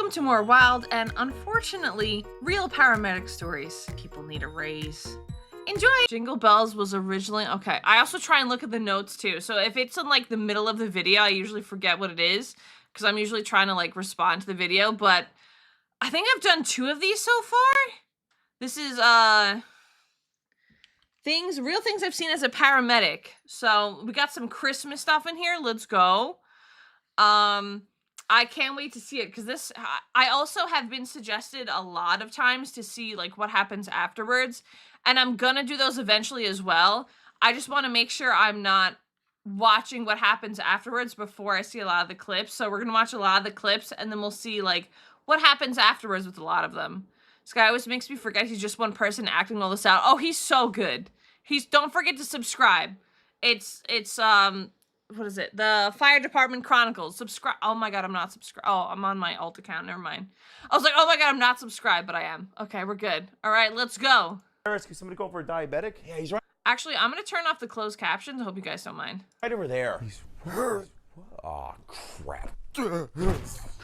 Welcome to more wild and, unfortunately, real paramedic stories. People need a raise. Enjoy! Jingle Bells was originally... Okay, I also try and look at the notes, too. So if it's in, like, the middle of the video, I usually forget what it is, because I'm usually trying to, like, respond to the video, but I think I've done 2 of these so far. This is, real things I've seen as a paramedic. So we got some Christmas stuff in here. Let's go. I can't wait to see it, because this, I also have been suggested a lot of times to see, like, what happens afterwards, and I'm gonna do those eventually as well. I just want to make sure I'm not watching what happens afterwards before I see a lot of the clips, so we're gonna watch a lot of the clips, and then we'll see, like, what happens afterwards with a lot of them. This guy always makes me forget he's just one person acting all this out. Oh, he's so good. Don't forget to subscribe. It's, what is it? The FireDepartmentChronicles. Subscribe. Oh my god, I'm not subscribed. Oh, I'm on my alt account. Never mind. I was like, oh my god, I'm not subscribed, but I am. Okay, we're good. All right, let's go. Can somebody go for a diabetic? Yeah, he's right. Actually, I'm going to turn off the closed captions. I hope you guys don't mind. Right over there. Oh, crap. Can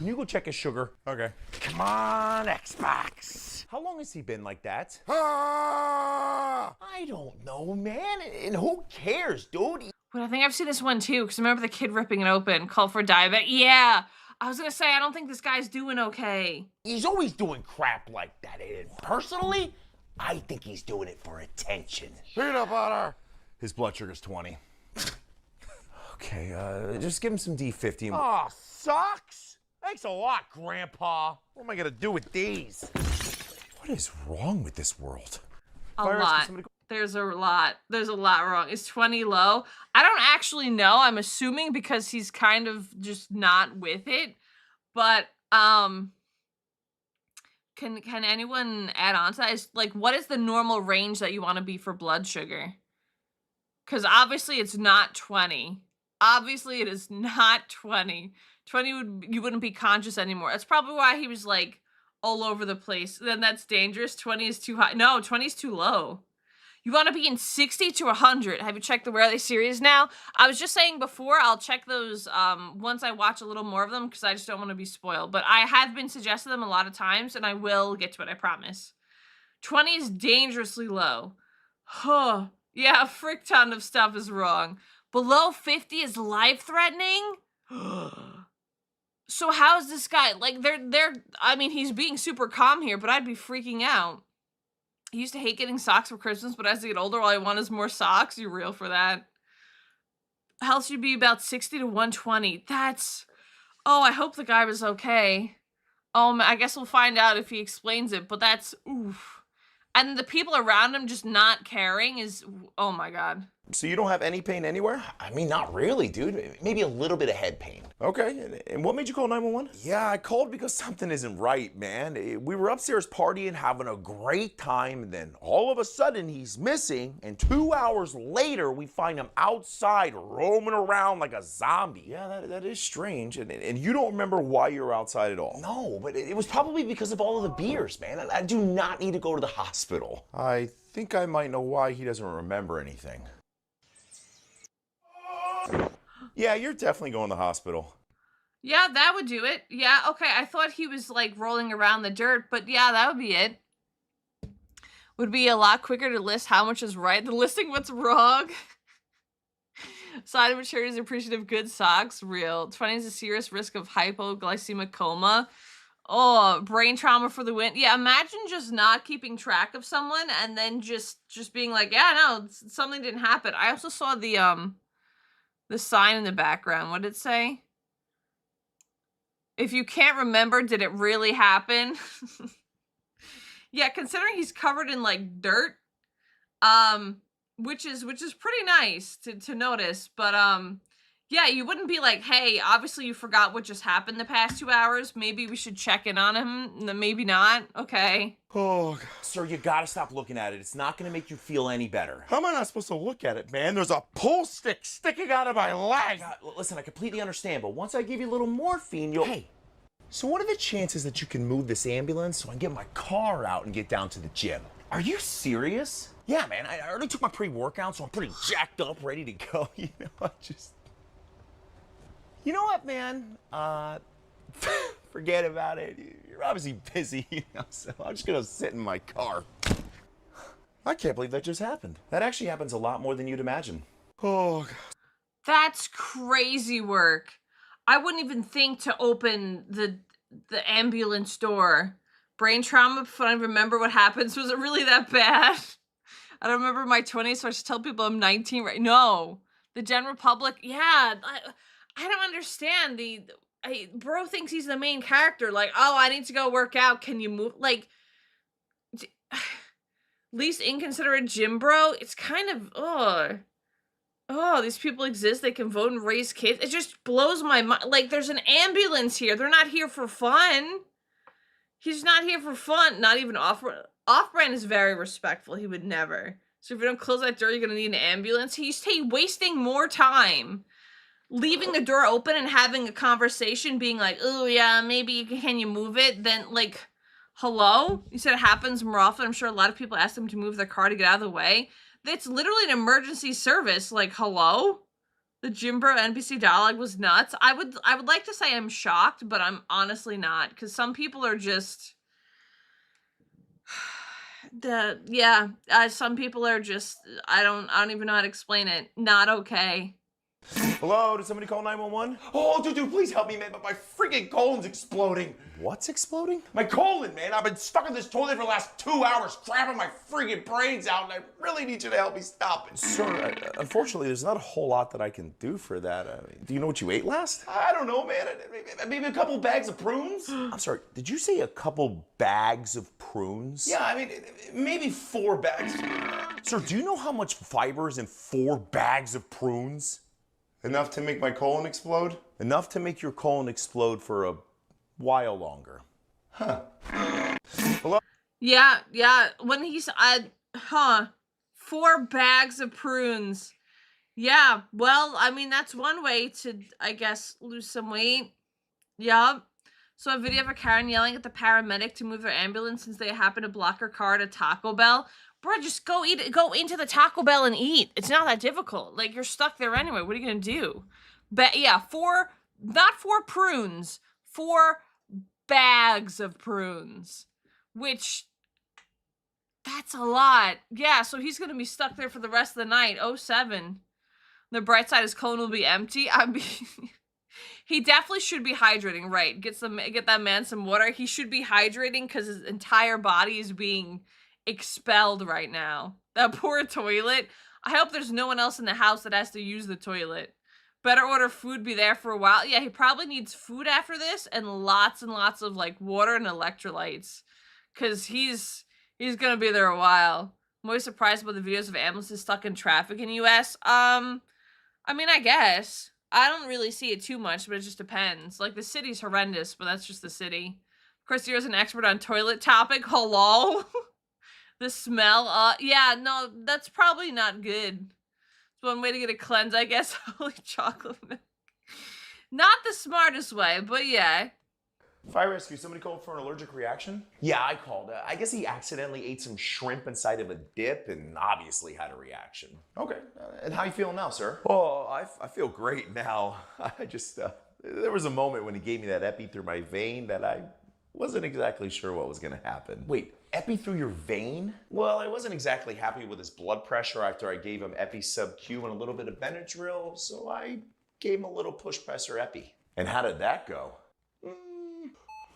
you go check his sugar? Okay. Come on, Xbox. How long has he been like that? I don't know, man. And who cares, dude? But I think I've seen this one too, because remember the kid ripping it open, call for diabetic. Yeah, I was gonna say, I don't think this guy's doing okay. He's always doing crap like that, and personally, I think he's doing it for attention. Peanut butter. His blood sugar's 20. Okay, just give him some D50. Oh, sucks. Thanks a lot, Grandpa. What am I gonna do with these? What is wrong with this world? A lot. There's a lot wrong. Is 20 low? I don't actually know. I'm assuming because he's kind of just not with it. But can anyone add on to that? Is, like, what is the normal range that you want to be for blood sugar? Because obviously it's not 20. Obviously it is not 20. 20 you wouldn't be conscious anymore. That's probably why he was like all over the place. Then that's dangerous. 20 is too high. No, 20 is too low. You want to be in 60 to 100. Have you checked the Where Are They series now? I was just saying before, I'll check those once I watch a little more of them, because I just don't want to be spoiled. But I have been suggested them a lot of times, and I will get to it, I promise. 20 is dangerously low. Huh. Yeah, a frick ton of stuff is wrong. Below 50 is life-threatening? So how is this guy? Like, I mean, he's being super calm here, but I'd be freaking out. He used to hate getting socks for Christmas, but as I get older, all I want is more socks. You real for that? Health should be about 60 to 120. That's... Oh, I hope the guy was okay. I guess we'll find out if he explains it, but that's... Oof. And the people around him just not caring is... Oh my god. So you don't have any pain anywhere? I mean, not really, dude. Maybe a little bit of head pain. Okay, and what made you call 911? Yeah, I called because something isn't right, man. We were upstairs partying, having a great time, and then all of a sudden he's missing, and 2 hours later we find him outside roaming around like a zombie. Yeah, that is strange, and you don't remember why you were outside at all? No, but it was probably because of all of the beers, man. I do not need to go to the hospital. I think I might know why he doesn't remember anything. Yeah, you're definitely going to the hospital. Yeah, that would do it. Yeah, okay, I thought he was, like, rolling around the dirt, but yeah, that would be it. Would be a lot quicker to list how much is right than listing what's wrong. Sign of maturity is appreciative good socks, real. 20 is a serious risk of hypoglycemic coma. Oh, brain trauma for the win. Yeah, imagine just not keeping track of someone and then just being like, yeah, no, something didn't happen. I also saw the sign in the background. What did it say? If you can't remember, did it really happen? Yeah, considering he's covered in like dirt, which is pretty nice to notice, but yeah, you wouldn't be like, hey, obviously you forgot what just happened the past 2 hours. Maybe we should check in on him. Maybe not. Okay. Oh, sir, you gotta stop looking at it. It's not gonna make you feel any better. How am I not supposed to look at it, man? There's a pull stick sticking out of my leg. God, listen, I completely understand, but once I give you a little morphine, you'll... Hey, so what are the chances that you can move this ambulance so I can get my car out and get down to the gym? Are you serious? Yeah, man, I already took my pre-workout, so I'm pretty jacked up, ready to go. You know, You know what, man? forget about it. You're obviously busy, so I'm just gonna sit in my car. I can't believe that just happened. That actually happens a lot more than you'd imagine. Oh, God. That's crazy work. I wouldn't even think to open the ambulance door. Brain trauma, if I remember what happens. Was it really that bad? I don't remember my 20s, so I just tell people I'm 19 right. No. The general public, yeah. I don't understand. Bro thinks he's the main character. Like, oh, I need to go work out. Can you move? Like, least inconsiderate gym bro. It's kind of, oh, these people exist. They can vote and raise kids. It just blows my mind. Like, there's an ambulance here. They're not here for fun. He's not here for fun. Not even off-brand. Off-brand is very respectful. He would never. So if you don't close that door, you're going to need an ambulance. He's wasting more time leaving the door open and having a conversation, being like, oh, yeah, maybe can you move it? Then, like, hello? You said it happens more often. I'm sure a lot of people ask them to move their car to get out of the way. It's literally an emergency service. Like, hello? The Jim Bro NPC dialogue was nuts. I would like to say I'm shocked, but I'm honestly not, because some people are just some people are just, I don't even know how to explain it. Not okay. Hello, did somebody call 911? Oh, dude, please help me, man, but my freaking colon's exploding. What's exploding? My colon, man. I've been stuck in this toilet for the last 2 hours, crapping my freaking brains out, and I really need you to help me stop it. Sir, unfortunately, there's not a whole lot that I can do for that. Do you know what you ate last? I don't know, man. Maybe a couple bags of prunes? I'm sorry, did you say a couple bags of prunes? Yeah, I mean, maybe 4 bags. Sir, do you know how much fiber is in 4 bags of prunes? Enough to make my colon explode? Enough to make your colon explode for a while longer. Huh. Hello? Yeah. When he's, 4 bags of prunes. Yeah, well, I mean, that's one way to, I guess, lose some weight. Yup. So a video of a Karen yelling at the paramedic to move their ambulance since they happen to block her car at a Taco Bell. Bro, just go into the Taco Bell and eat. It's not that difficult. Like, you're stuck there anyway. What are you gonna do? But yeah, not 4 prunes, 4 bags of prunes, which, that's a lot. Yeah, so he's gonna be stuck there for the rest of the night. 07. The bright side, his colon will be empty. He definitely should be hydrating, right? Get that man some water. He should be hydrating because his entire body is being expelled right now. That poor toilet. I hope there's no one else in the house that has to use the toilet. Better order food, be there for a while. Yeah, he probably needs food after this and lots of like water and electrolytes, because he's gonna be there a while. I'm always surprised about the videos of ambulances stuck in traffic in the US. I mean, I guess I don't really see it too much, but it just depends. Like, the city's horrendous, but that's just the city. Of course, you're an expert on toilet topic. Hello. The smell, yeah, no, that's probably not good. It's one way to get a cleanse, I guess. Holy chocolate milk. Not the smartest way, but yeah. Fire rescue, somebody called for an allergic reaction? Yeah, I called. I guess he accidentally ate some shrimp inside of a dip and obviously had a reaction. Okay, and how you feeling now, sir? Oh, I feel great now. I just, there was a moment when he gave me that epi through my vein that I wasn't exactly sure what was gonna happen. Wait, epi through your vein? Well, I wasn't exactly happy with his blood pressure after I gave him epi sub-Q and a little bit of Benadryl, so I gave him a little push pressor epi. And how did that go?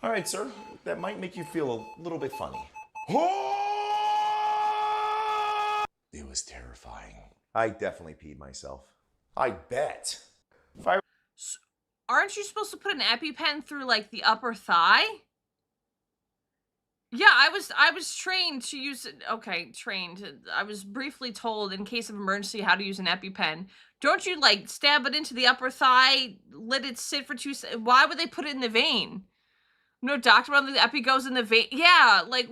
All right, sir, that might make you feel a little bit funny. It was terrifying. I definitely peed myself. I bet. Fire. Aren't you supposed to put an EpiPen through, like, the upper thigh? Yeah, I was trained to use it. Okay, trained. I was briefly told in case of emergency how to use an EpiPen. Don't you, like, stab it into the upper thigh, let it sit for 2 seconds? Why would they put it in the vein? No doctor on the epi goes in the vein. Yeah, like,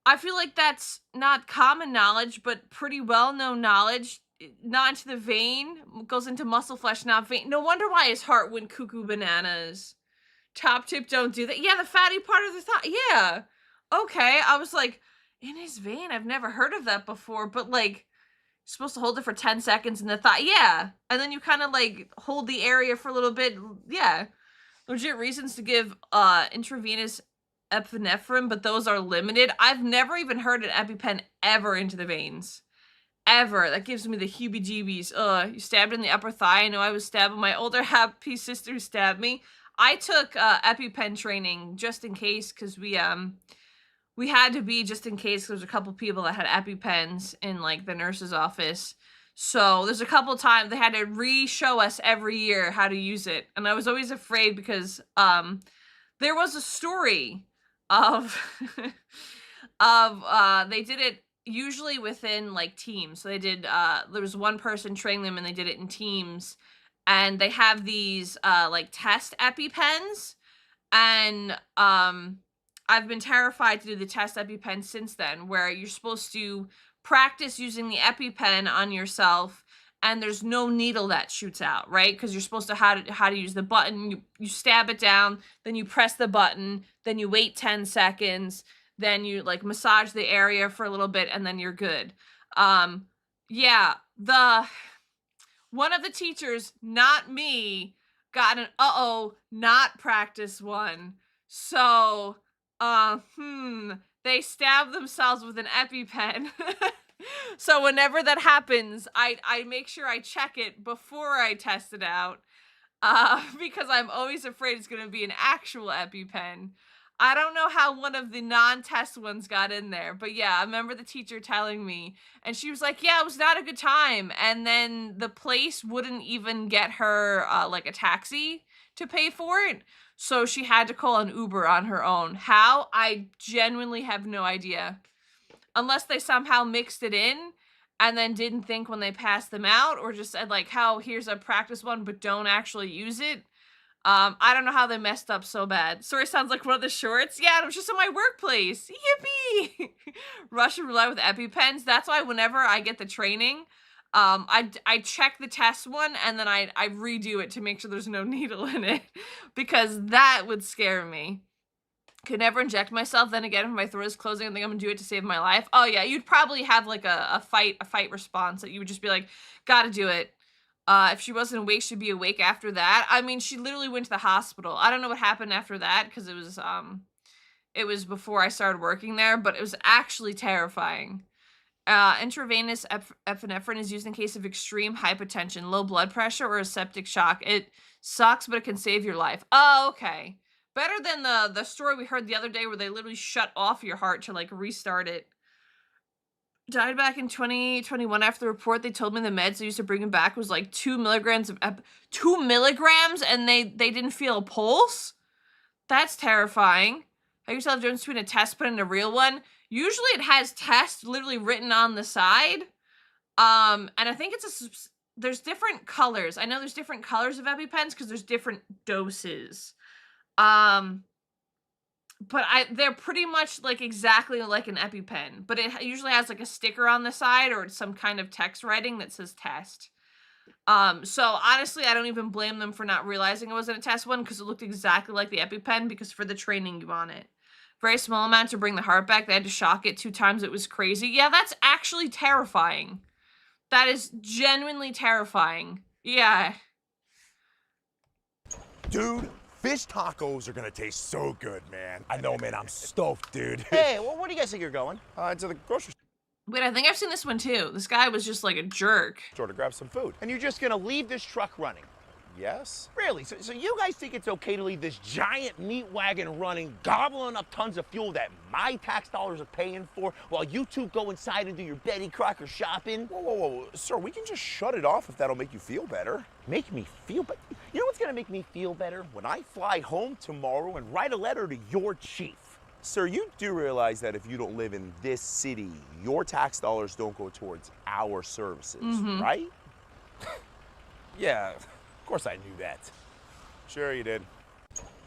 I feel like that's not common knowledge, but pretty well-known knowledge. Not into the vein, goes into muscle flesh, not vein. No wonder why his heart went cuckoo bananas. Top tip, don't do that. Yeah, the fatty part of the thigh. Yeah. Okay, I was like, in his vein? I've never heard of that before, but, like, you're supposed to hold it for 10 seconds in the thigh. Yeah. And then you kind of, like, hold the area for a little bit. Yeah. legit reasons to give intravenous epinephrine, but those are limited. I've never even heard an EpiPen ever into the veins. Ever. That gives me the heebie-jeebies. Ugh, you stabbed in the upper thigh. I know I was stabbed by my older happy sister who stabbed me. I took EpiPen training just in case, because we had to be just in case. There was a couple people that had EpiPens in like the nurse's office. So there's a couple times they had to re-show us every year how to use it. And I was always afraid because there was a story of they did it usually within like teams. So they did there was one person training them and they did it in teams. And they have these like test EpiPens. And I've been terrified to do the test EpiPen since then, where you're supposed to practice using the EpiPen on yourself, and there's no needle that shoots out, right? Because you're supposed to how to use the button. You stab it down, then you press the button, then you wait 10 seconds, then you like massage the area for a little bit, and then you're good. Yeah, one of the teachers, not me, got an not practice one. So, they stab themselves with an EpiPen. So whenever that happens, I make sure I check it before I test it out, because I'm always afraid it's going to be an actual EpiPen. I don't know how one of the non-test ones got in there, but yeah, I remember the teacher telling me, and she was like, yeah, it was not a good time. And then the place wouldn't even get her like a taxi to pay for it. So she had to call an Uber on her own. How? I genuinely have no idea. Unless they somehow mixed it in and then didn't think when they passed them out, or just said like, how here's a practice one, but don't actually use it. I don't know how they messed up so bad. Sorry, sounds like one of the shorts. Yeah, it was just in my workplace. Yippee! Russian roulette with EpiPens. That's why whenever I get the training, I check the test one and then I redo it to make sure there's no needle in it, because that would scare me. Could never inject myself. Then again, if my throat is closing, I think I'm gonna do it to save my life. Oh yeah, you'd probably have like a fight response that you would just be like, gotta do it. If she wasn't awake, she'd be awake after that. I mean, she literally went to the hospital. I don't know what happened after that, because it was before I started working there, but it was actually terrifying. Intravenous epinephrine is used in case of extreme hypotension, low blood pressure, or a septic shock. It sucks, but it can save your life. Oh, okay. Better than the story we heard the other day where they literally shut off your heart to like restart it. Died back in 2021 after the report. They told me the meds they used to bring him back was like 2 milligrams of 2 milligrams, and they didn't feel a pulse. That's terrifying. How you tell the difference between a test pen and a real one? Usually it has test literally written on the side. And I think there's different colors. I know there's different colors of EpiPens because there's different doses. But they're pretty much like exactly like an EpiPen, but it usually has like a sticker on the side or some kind of text writing that says test. So honestly, I don't even blame them for not realizing it wasn't a test one, because it looked exactly like the EpiPen, because for the training you want it. Very small amount to bring the heart back. They had to shock it 2 times. It was crazy. Yeah, that's actually terrifying. That is genuinely terrifying. Yeah. Dude, fish tacos are gonna taste so good, man. I know, man, I'm stoked, dude. Hey, well, where do you guys think you're going? To the grocery Wait, I think I've seen this one too. This guy was just like a jerk. store to grab some food. And you're just gonna leave this truck running? Yes? Really? So you guys think it's okay to leave this giant meat wagon running, gobbling up tons of fuel that my tax dollars are paying for, while you two go inside and do your Betty Crocker shopping? Whoa, whoa, whoa. Sir, we can just shut it off if that'll make you feel better. Make me feel better? You know what's gonna make me feel better? When I fly home tomorrow and write a letter to your chief. Sir, you do realize that if you don't live in this city, your tax dollars don't go towards our services, right? Yeah, of course I knew that. Sure you did.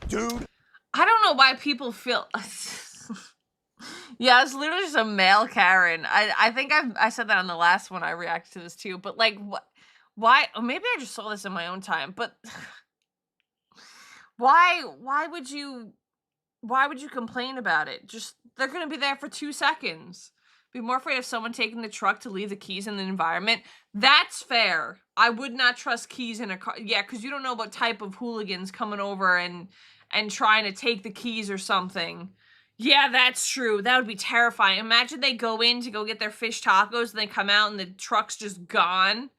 Dude. I don't know why people feel... Yeah, it's literally just a male Karen. I think I said that on the last one. I reacted to this too, but like, why? Or maybe I just saw this in my own time, but why would you complain about it? Just, they're gonna be there for 2 seconds. Be more afraid of someone taking the truck to leave the keys in the environment. That's fair. I would not trust keys in a car. Yeah, because you don't know what type of hooligans coming over and trying to take the keys or something. Yeah, that's true. That would be terrifying. Imagine they go in to go get their fish tacos and they come out and the truck's just gone.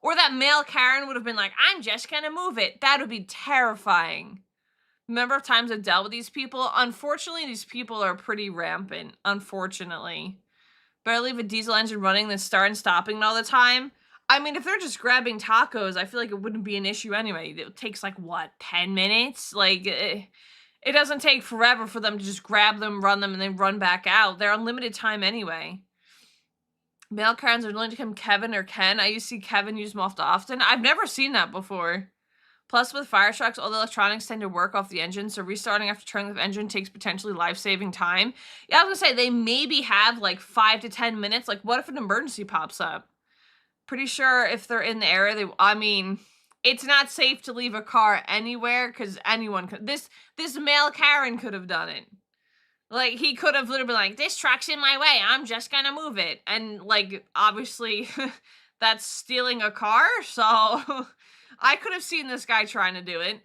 Or that male Karen would have been like, I'm just gonna move it. That would be terrifying. Remember times I've dealt with these people? Unfortunately, these people are pretty rampant. Unfortunately. Better leave a diesel engine running than start and stopping all the time. I mean, if they're just grabbing tacos, I feel like it wouldn't be an issue anyway. It takes like, what, 10 minutes? Like, it doesn't take forever for them to just grab them, run them, and then run back out. They're on limited time anyway. Male Karens are willing to become Kevin or Ken. I used to see Kevin use them often. I've never seen that before. Plus, with fire trucks, all the electronics tend to work off the engine, so restarting after turning the engine takes potentially life-saving time. Yeah, I was gonna say, they maybe have like 5 to 10 minutes. Like, what if an emergency pops up? Pretty sure if they're in the area, I mean, it's not safe to leave a car anywhere, because anyone could. This male Karen could have done it. Like, he could have literally been like, this truck's in my way, I'm just gonna move it. And, like, obviously, that's stealing a car, so... I could have seen this guy trying to do it.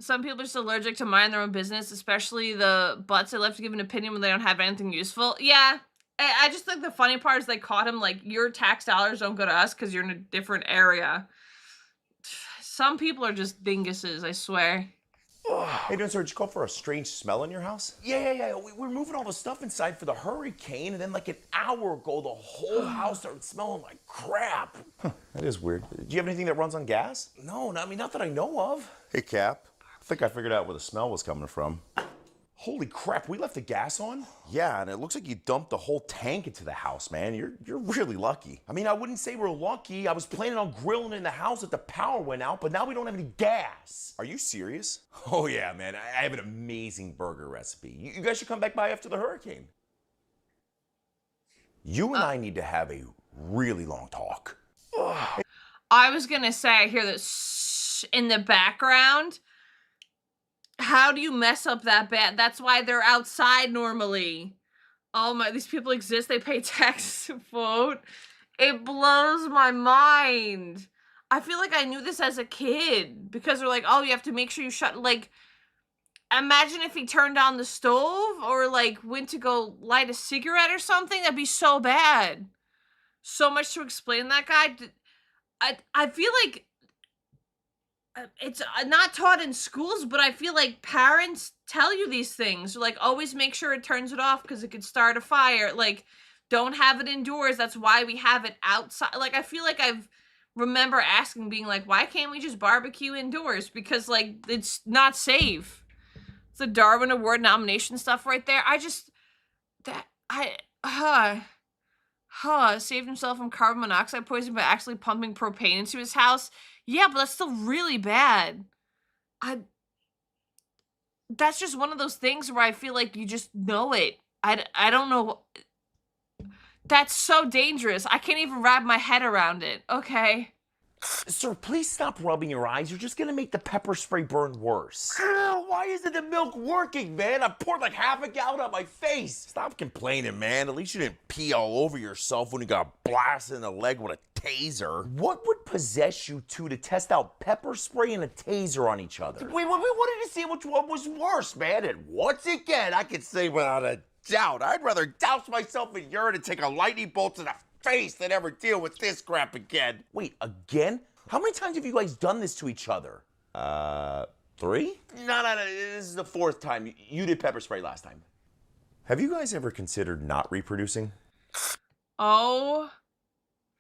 Some people are just allergic to mind their own business, especially the butts they love to give an opinion when they don't have anything useful. Yeah, I just think the funny part is they caught him like, your tax dollars don't go to us because you're in a different area. Some people are just dinguses, I swear. Hey, Sir, did you call for a strange smell in your house? Yeah. We're moving all the stuff inside for the hurricane, and then like an hour ago, the whole house started smelling like crap. That is weird. Do you have anything that runs on gas? No, not that I know of. Hey, Cap. I think I figured out where the smell was coming from. Holy crap, we left the gas on? Yeah, and it looks like you dumped the whole tank into the house, man. You're really lucky. I mean, I wouldn't say we're lucky. I was planning on grilling in the house if the power went out, but now we don't have any gas. Are you serious? Oh yeah, man. I have an amazing burger recipe. You guys should come back by after the hurricane. You and I need to have a really long talk. I was gonna say, I hear this in the background. How do you mess up that bad? That's why they're outside normally. Oh my, these people exist, they pay taxes to vote. It blows my mind. I feel like I knew this as a kid because they're like, oh, you have to make sure you shut, like, imagine if he turned on the stove or like went to go light a cigarette or something. That'd be so bad. So much to explain that guy. I feel like it's not taught in schools, but I feel like parents tell you these things. Like, always make sure it turns it off because it could start a fire. Like, don't have it indoors. That's why we have it outside. Like, I feel like I've remember asking, being like, why can't we just barbecue indoors? Because, like, it's not safe. It's a Darwin Award nomination stuff right there. Saved himself from carbon monoxide poisoning by actually pumping propane into his house. Yeah, but that's still really bad. That's just one of those things where I feel like you just know it. I don't know. That's so dangerous. I can't even wrap my head around it. Okay. Sir, please stop rubbing your eyes. You're just gonna make the pepper spray burn worse. Why isn't the milk working, man? I poured like half a gallon on my face. Stop complaining, man. At least you didn't pee all over yourself when you got blasted in the leg with a taser. What would possess you two to test out pepper spray and a taser on each other? We wanted to see which one was worse, man. And once again, I can say without a doubt, I'd rather douse myself in urine and take a lightning bolt to the face than ever deal with this crap again. Wait, again? How many times have you guys done this to each other? 3? No. This is the 4th time. You did pepper spray last time. Have you guys ever considered not reproducing? Oh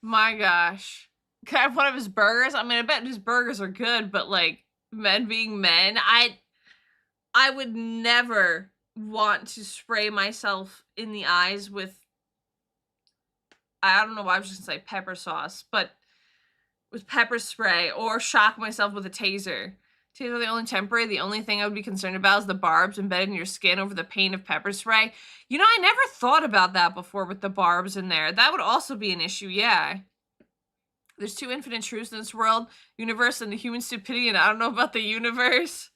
my gosh. Can I have one of his burgers? I mean, I bet his burgers are good, but like, men being men, I would never want to spray myself in the eyes with, I don't know why I was just gonna say pepper sauce, but with pepper spray, or shock myself with a taser. Tasers are the only temporary. The only thing I would be concerned about is the barbs embedded in your skin over the pain of pepper spray. You know, I never thought about that before with the barbs in there. That would also be an issue, yeah. There's 2 infinite truths in this world, universe and the human stupidity, and I don't know about the universe.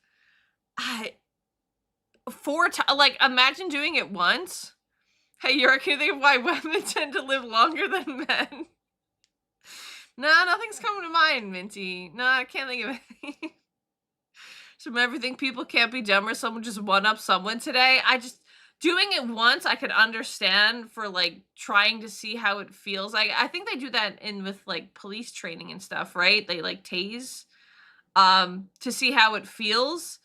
4 times, like, imagine doing it once. Hey, York, can you think of why women tend to live longer than men? Nah, nothing's coming to mind, Minty. No, I can't think of anything. So everything people can't be dumb or someone just one up someone today. Doing it once I could understand for like trying to see how it feels. I think they do that with like police training and stuff, right? They like tase to see how it feels.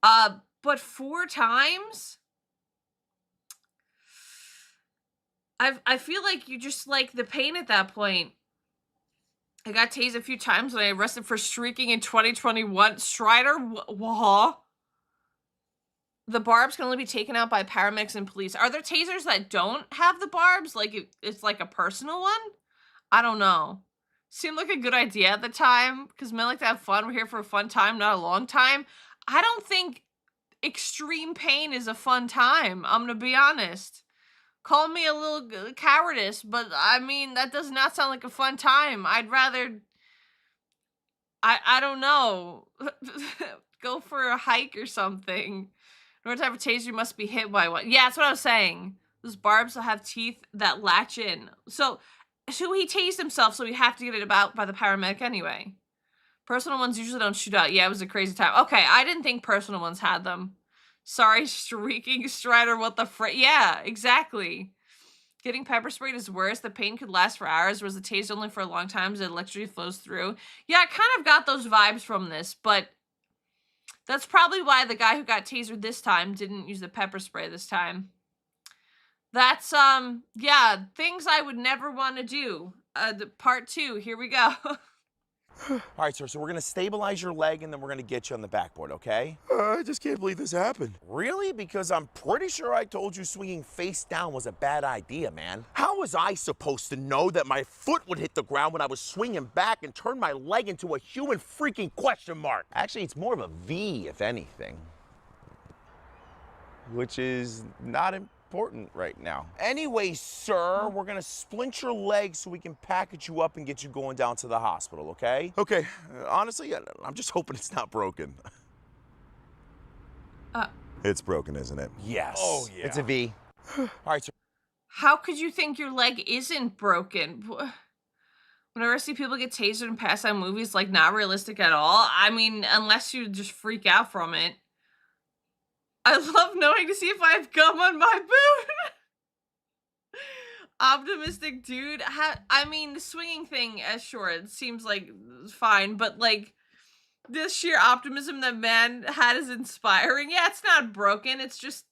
But 4 times I feel like you just like the pain at that point. I got tased a few times when I arrested for streaking in 2021. Strider, the barbs can only be taken out by paramedics and police. Are there tasers that don't have the barbs? Like it's like a personal one? I don't know. Seemed like a good idea at the time because men like to have fun. We're here for a fun time, not a long time. I don't think extreme pain is a fun time. I'm gonna be honest. Call me a little cowardice, but I mean, that does not sound like a fun time. I'd rather, I don't know, go for a hike or something. In order to have a taser, you must be hit by one. Yeah, that's what I was saying. Those barbs will have teeth that latch in. So he tased himself, so we have to get it about by the paramedic anyway. Personal ones usually don't shoot out. Yeah, it was a crazy time. Okay, I didn't think personal ones had them. Sorry, streaking Strider, what the frick? Yeah, exactly. Getting pepper sprayed is worse. The pain could last for hours, whereas the taste only for a long time as the electricity flows through. Yeah, I kind of got those vibes from this, but that's probably why the guy who got tasered this time didn't use the pepper spray this time. That's, yeah, things I would never want to do. Part 2, here we go. All right, sir, so we're gonna stabilize your leg and then we're gonna get you on the backboard, okay? I just can't believe this happened. Really? Because I'm pretty sure I told you swinging face down was a bad idea, man. How was I supposed to know that my foot would hit the ground when I was swinging back and turn my leg into a human freaking question mark? Actually, it's more of a V, if anything. Which is not important right now. Anyway, sir, we're gonna splint your leg so we can package you up and get you going down to the hospital, okay? Okay, honestly, I'm just hoping it's not broken. It's broken, isn't it? Yes. Oh, yeah. It's a V. All right, sir. How could you think your leg isn't broken? Whenever I see people get tasered and pass out movies, like, not realistic at all. I mean, unless you just freak out from it. I love knowing to see if I have gum on my boot. Optimistic dude. I mean, the swinging thing, sure, it seems like fine, but like this sheer optimism that man had is inspiring. Yeah, it's not broken. It's just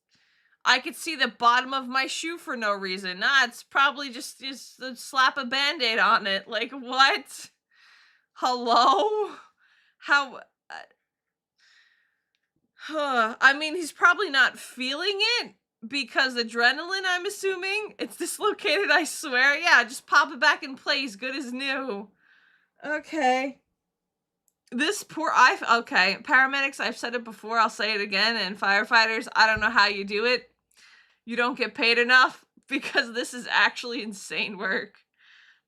I could see the bottom of my shoe for no reason. Nah, it's probably just slap a band-aid on it. Like, what? Hello? How? I mean, he's probably not feeling it because adrenaline, I'm assuming. It's dislocated, I swear. Yeah, just pop it back in place. Good as new. Okay. This poor... Okay, paramedics, I've said it before. I'll say it again. And firefighters, I don't know how you do it. You don't get paid enough because this is actually insane work.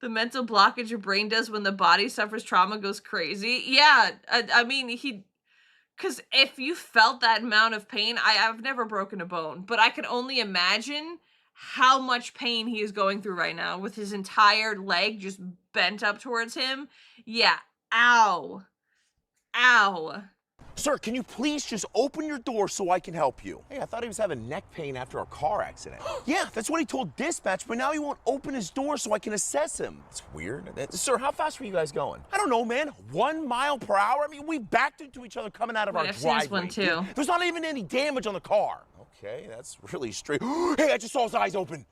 The mental blockage your brain does when the body suffers trauma goes crazy. Yeah, I mean, because if you felt that amount of pain, I've never broken a bone, but I can only imagine how much pain he is going through right now with his entire leg just bent up towards him. Yeah. Ow. Ow. Sir, can you please just open your door so I can help you? Hey, I thought he was having neck pain after a car accident. Yeah, that's what he told dispatch, but now he won't open his door so I can assess him. It's weird. Sir, how fast were you guys going? I don't know, man. 1 mile per hour? I mean, we backed into each other coming out of our I've seen driveway. this one too. There's not even any damage on the car. Okay, that's really straight. Hey, I just saw his eyes open.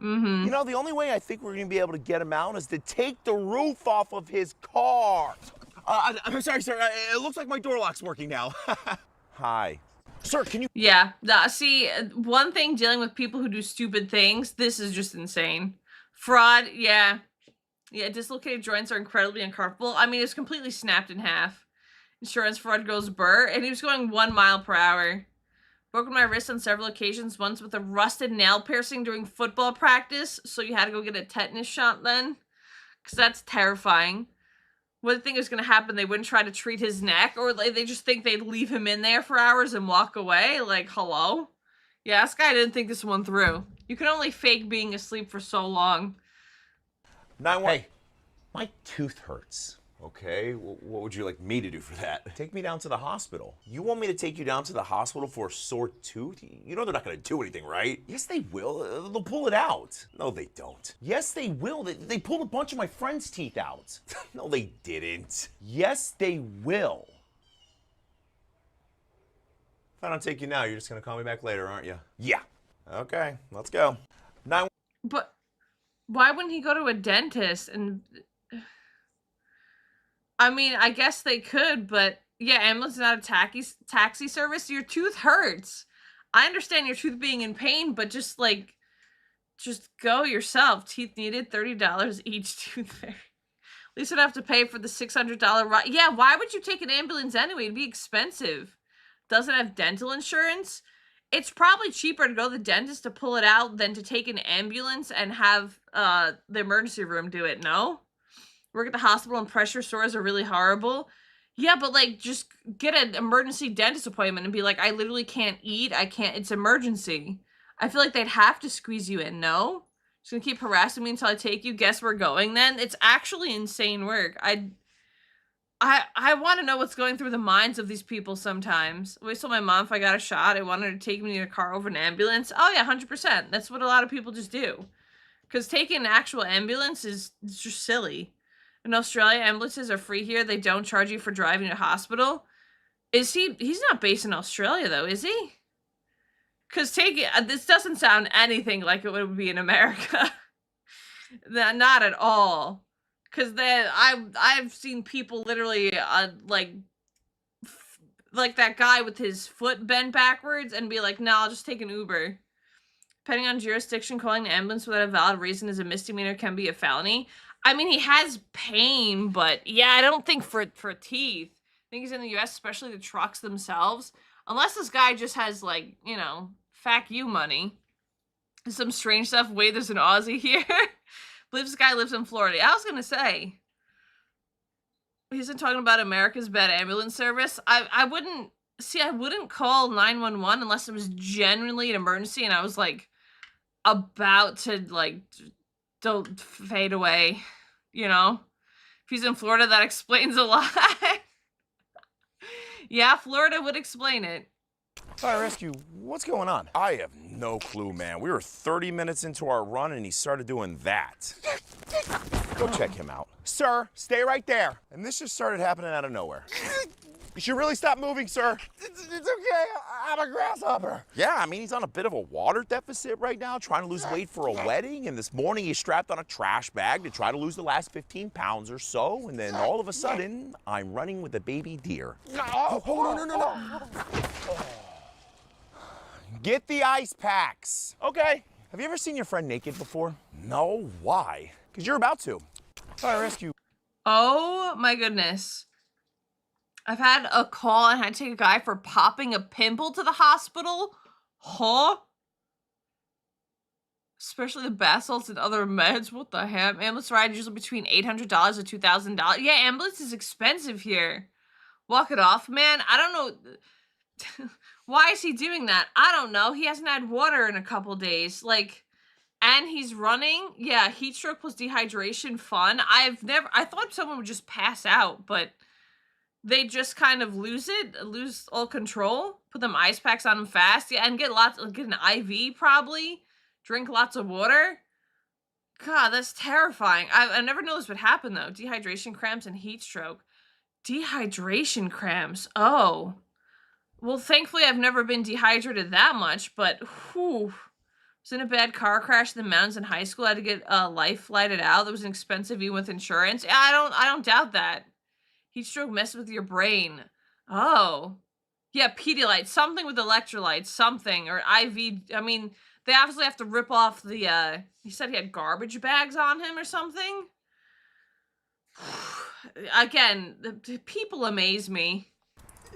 Mm-hmm. You know, the only way I think we're going to be able to get him out is to take the roof off of his car. I'm sorry, sir. It looks like my door lock's working now. Hi. Sir, can you... Yeah. See, one thing dealing with people who do stupid things, this is just insane. Fraud, yeah. Yeah, dislocated joints are incredibly uncomfortable. I mean, it's completely snapped in half. Insurance fraud goes burr, and he was going 1 mile per hour. Broken my wrist on several occasions, once with a rusted nail piercing during football practice, so you had to go get a tetanus shot then. Because that's terrifying. What did they think was going to happen? They wouldn't try to treat his neck? Or they just think they'd leave him in there for hours and walk away? Like, hello? Yeah, this guy didn't think this one through. You can only fake being asleep for so long. 911. Hey, my tooth hurts. Okay, what would you like me to do for that? Take me down to the hospital. You want me to take you down to the hospital for a sore tooth? You know they're not gonna do anything, right? Yes, they will. They'll pull it out. No, they don't. Yes, they will. They pulled a bunch of my friend's teeth out. No, they didn't. Yes, they will. If I don't take you now, you're just gonna call me back later, aren't you? Yeah. Okay, let's go. 911. But why wouldn't he go to a dentist? And I mean, I guess they could, but yeah, ambulance is not a taxi service. Your tooth hurts. I understand your tooth being in pain, but just go yourself. Teeth needed, $30 each tooth fairy. At least you don't have to pay for the $600 ride. Yeah, why would you take an ambulance anyway? It'd be expensive. Doesn't have dental insurance. It's probably cheaper to go to the dentist to pull it out than to take an ambulance and have the emergency room do it, no? Work at the hospital and pressure sores are really horrible. Yeah, but like, just get an emergency dentist appointment and be like, I literally can't eat. I can't, it's emergency. I feel like they'd have to squeeze you in, no? Just gonna keep harassing me until I take you. Guess we're going then? It's actually insane work. I want to know what's going through the minds of these people sometimes. I always told my mom if I got a shot, I wanted her to take me in a car over an ambulance. Oh yeah, 100%. That's what a lot of people just do. Because taking an actual ambulance is just silly. In Australia, ambulances are free here. They don't charge you for driving to hospital. He's not based in Australia though, is he? Because this doesn't sound anything like it would be in America. Not at all. Because I've seen people literally like that guy with his foot bent backwards and be like, no, I'll just take an Uber. Depending on jurisdiction, calling an ambulance without a valid reason is a misdemeanor, can be a felony. I mean, he has pain, but yeah, I don't think for teeth. I think he's in the US, especially the trucks themselves. Unless this guy just has, like, you know, fuck you money. Some strange stuff. Wait, there's an Aussie here. I believe this guy lives in Florida. I was gonna say. He's been talking about America's bad ambulance service. I wouldn't call 911 unless it was genuinely an emergency and I was, like, about to, like, don't fade away, you know? If he's in Florida, that explains a lot. Yeah, Florida would explain it. Fire rescue, what's going on? I have no clue, man. We were 30 minutes into our run and he started doing that. Go check him out. Sir, stay right there. And this just started happening out of nowhere. You should really stop moving, sir. It's okay. I'm a grasshopper. Yeah, I mean, he's on a bit of a water deficit right now, trying to lose weight for a wedding. And this morning he strapped on a trash bag to try to lose the last 15 pounds or so. And then all of a sudden, I'm running with a baby deer. Oh, no. Get the ice packs. Okay. Have you ever seen your friend naked before? No, why? Because you're about to. Fire rescue. Oh my goodness. I've had a call and had to take a guy for popping a pimple to the hospital. Huh? Especially the bath salts and other meds. What the heck? Ambulance ride usually between $800 to $2,000. Yeah, ambulance is expensive here. Walk it off, man. I don't know. Why is he doing that? I don't know. He hasn't had water in a couple days. Like, and he's running. Yeah, heat stroke plus dehydration, fun. I thought someone would just pass out, but they just kind of lose all control. Put them ice packs on them fast. Yeah, and get an IV probably. Drink lots of water. God, that's terrifying. I never knew this would happen though. Dehydration cramps and heat stroke. Dehydration cramps. Oh. Well, thankfully I've never been dehydrated that much, but whew. I was in a bad car crash in the mountains in high school. I had to get life flighted out. That was an expensive even with insurance. Yeah, I don't doubt that. Heat stroke messes with your brain. Oh. Yeah, Pedialyte. Something with electrolytes. Something. Or IV. I mean, they obviously have to rip off the, he said he had garbage bags on him or something. Again, the people amaze me.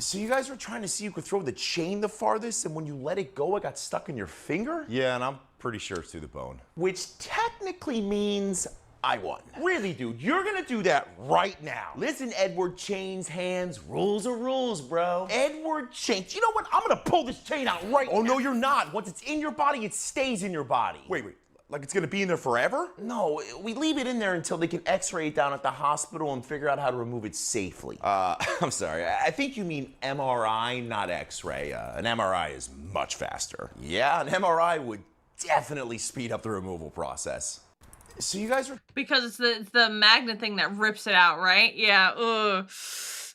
So you guys were trying to see who could throw the chain the farthest, and when you let it go, it got stuck in your finger? Yeah, and I'm pretty sure it's through the bone. Which technically means I won. Really, dude, you're gonna do that right now. Listen, Edward, chains, hands, rules are rules, bro. Edward chains. You know what? I'm gonna pull this chain out right now. Oh, no, you're not. Once it's in your body, it stays in your body. Wait. Like it's gonna be in there forever? No, we leave it in there until they can x-ray it down at the hospital and figure out how to remove it safely. I'm sorry. I think you mean MRI, not X-ray. An MRI is much faster. Yeah, an MRI would definitely speed up the removal process. So you guys are... Because it's the magnet thing that rips it out, right? Yeah, ugh.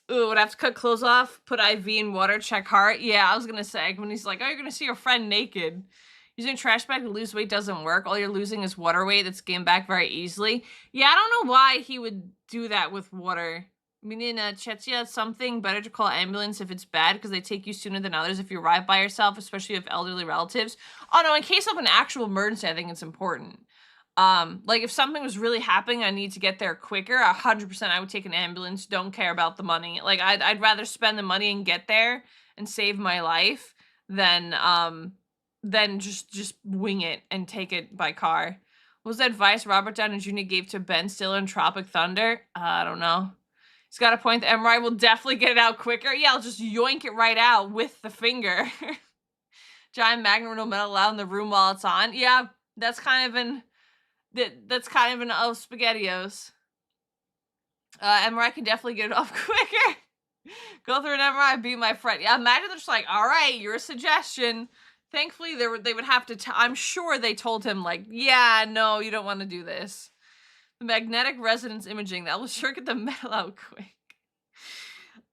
Ooh, would I have to cut clothes off, put IV in water, check heart? Yeah, I was gonna say, when he's like, oh, you're gonna see your friend naked. Using a trash bag to lose weight doesn't work. All you're losing is water weight that's gained back very easily. Yeah, I don't know why he would do that with water. I mean, in Czechia, it's something better to call ambulance if it's bad because they take you sooner than others if you arrive by yourself, especially if elderly relatives. Oh, no, in case of an actual emergency, I think it's important. Like, if something was really happening, I need to get there quicker, 100% I would take an ambulance, don't care about the money. Like, I'd rather spend the money and get there and save my life than just wing it and take it by car. What was the advice Robert Downey Jr. gave to Ben Stiller in Tropic Thunder? I don't know. He's got a point. The MRI will definitely get it out quicker. Yeah, I'll just yoink it right out with the finger. Giant magnet no metal allowed in the room while it's on. Yeah, that's kind of an oh, SpaghettiOs. MRI can definitely get it off quicker. Go through an MRI, be my friend. Yeah, imagine they're just like, all right, your suggestion. Thankfully, they would have to, I'm sure they told him, like, yeah, no, you don't want to do this. The magnetic resonance imaging, that will sure get the metal out quick.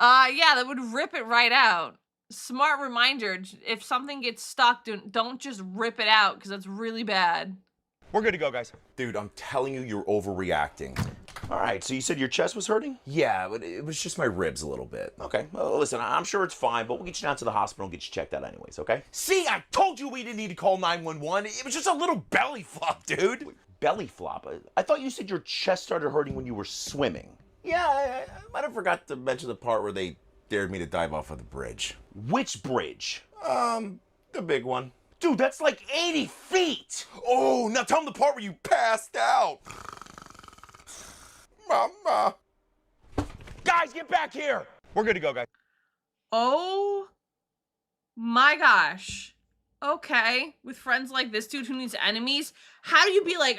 Yeah, that would rip it right out. Smart reminder, if something gets stuck, don't just rip it out, because that's really bad. We're good to go, guys. Dude, I'm telling you, you're overreacting. All right, so you said your chest was hurting? Yeah, but it was just my ribs a little bit. Okay, well, listen, I'm sure it's fine, but we'll get you down to the hospital and get you checked out anyways, okay? See, I told you we didn't need to call 911. It was just a little belly flop, dude. Wait, belly flop? I thought you said your chest started hurting when you were swimming. Yeah, I might have forgot to mention the part where they dared me to dive off of the bridge. Which bridge? The big one. Dude, that's like 80 feet! Oh, now tell them the part where you passed out. Mama. Guys, get back here! We're good to go, guys. Oh my gosh. Okay, with friends like this dude who needs enemies, how do you be like,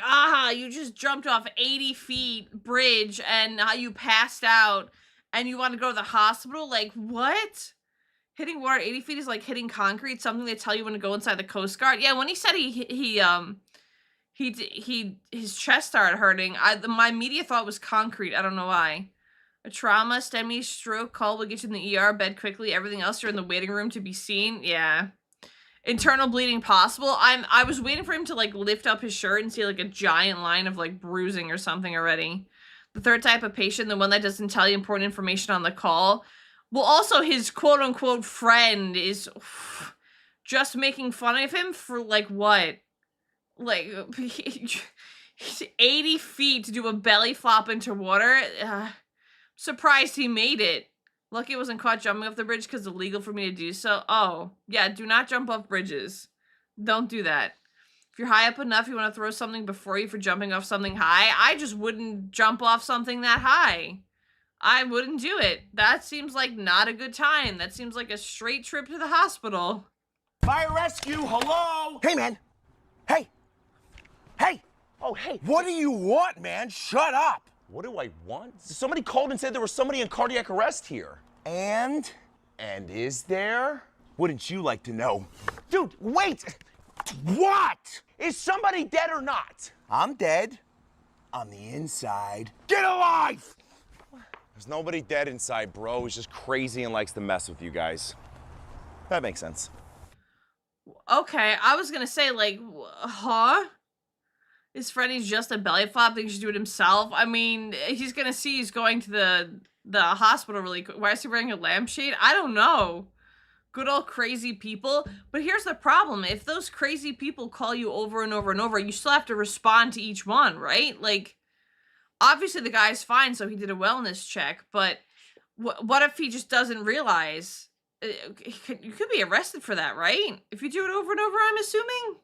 you just jumped off 80 feet bridge and now you passed out and you want to go to the hospital? Like, what? Hitting water 80 feet is like hitting concrete, something they tell you when to go inside the Coast Guard. Yeah, when he said his chest started hurting, my immediate thought was concrete. I don't know why. A trauma, STEMI, stroke call will get you in the ER, bed quickly. Everything else, you're in the waiting room to be seen. Yeah. Internal bleeding possible. I was waiting for him to like lift up his shirt and see like a giant line of like bruising or something already. The third type of patient, the one that doesn't tell you important information on the call. Well, also his quote-unquote friend is just making fun of him for, like, what? Like, 80 feet to do a belly flop into water? Surprised he made it. Lucky it wasn't caught jumping off the bridge because it's illegal for me to do so. Oh, yeah, do not jump off bridges. Don't do that. If you're high up enough, you want to throw something before you for jumping off something high, I just wouldn't jump off something that high. I wouldn't do it. That seems like not a good time. That seems like a straight trip to the hospital. Fire rescue, hello? Hey, man. Hey. Hey. Oh, hey. What do you want, man? Shut up. What do I want? Somebody called and said there was somebody in cardiac arrest here. And is there? Wouldn't you like to know? Dude, wait. What? Is somebody dead or not? I'm dead. On the inside. Get alive! There's nobody dead inside, bro. He's just crazy and likes to mess with you guys. That makes sense. Okay, I was gonna say, like, huh? Is Freddy's just a belly flop? Think he should do it himself? I mean, he's gonna see he's going to the hospital really quick. Why is he wearing a lampshade? I don't know. Good old crazy people. But here's the problem. If those crazy people call you over and over and over, you still have to respond to each one, right? Like, obviously the guy's fine, so he did a wellness check, but what if he just doesn't realize? You could be arrested for that, right? If you do it over and over, I'm assuming?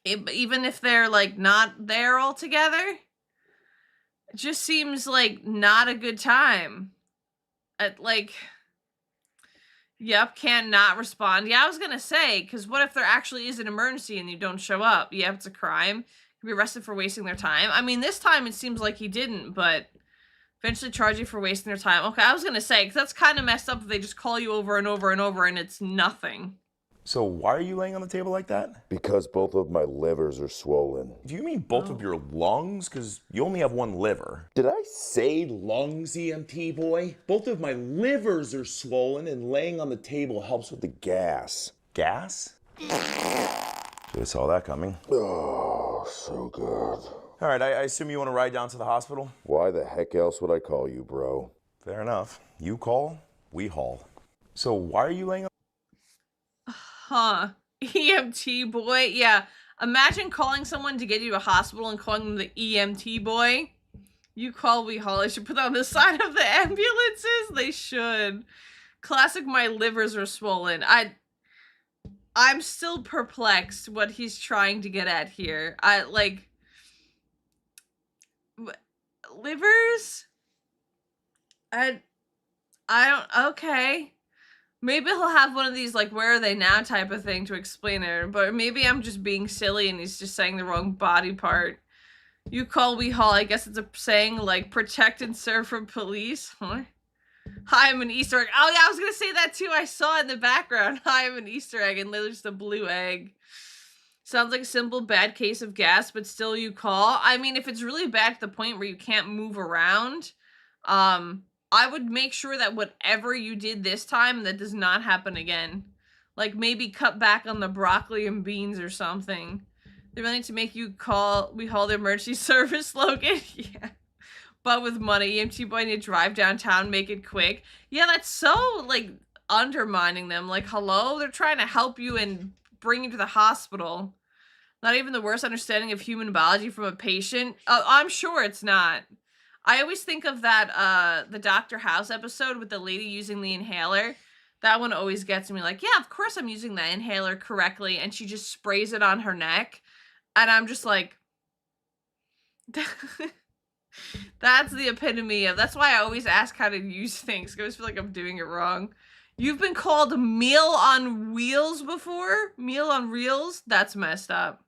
Even if they're, like, not there altogether? It just seems like not a good time. Like, yep, can't not respond. Yeah, I was gonna say, because what if there actually is an emergency and you don't show up? Yep, it's a crime. You can be arrested for wasting their time. I mean, this time it seems like he didn't, but eventually charge you for wasting their time. Okay, I was gonna say, because that's kind of messed up if they just call you over and over and over and it's nothing. So why are you laying on the table like that? Because both of my livers are swollen. Do you mean both of your lungs? Because you only have one liver. Did I say lungs, EMT boy? Both of my livers are swollen, and laying on the table helps with the gas. Gas? Should have saw that coming. Oh, so good. All right, I assume you want to ride down to the hospital? Why the heck else would I call you, bro? Fair enough. You call, we haul. So why are you laying on? Huh. EMT boy? Yeah. Imagine calling someone to get you to a hospital and calling them the EMT boy. You call, we haul. I should put that on the side of the ambulances. They should. Classic, my livers are swollen. I'm still perplexed what he's trying to get at here. Livers? I don't, okay. Maybe he'll have one of these, like, where are they now type of thing to explain it. But maybe I'm just being silly and he's just saying the wrong body part. You call, we haul. I guess it's a saying, like, protect and serve from police. Huh? Hi, I'm an Easter egg. Oh, yeah, I was going to say that, too. I saw it in the background. Hi, I'm an Easter egg, and literally just a blue egg. Sounds like a simple bad case of gas, but still you call. I mean, if it's really bad to the point where you can't move around, I would make sure that whatever you did this time, that does not happen again. Like, maybe cut back on the broccoli and beans or something. They really need to make you call, we haul the emergency service slogan. Yeah. But with money, EMT boy need to drive downtown, make it quick. Yeah, that's so, like, undermining them. Like, hello? They're trying to help you and bring you to the hospital. Not even the worst understanding of human biology from a patient. I'm sure it's not. I always think of that, the Dr. House episode with the lady using the inhaler. That one always gets me, like, yeah, of course I'm using that inhaler correctly. And she just sprays it on her neck. And I'm just like, that's the epitome of, that's why I always ask how to use things. I always feel like I'm doing it wrong. You've been called Meal on Wheels before? Meal on Reels? That's messed up.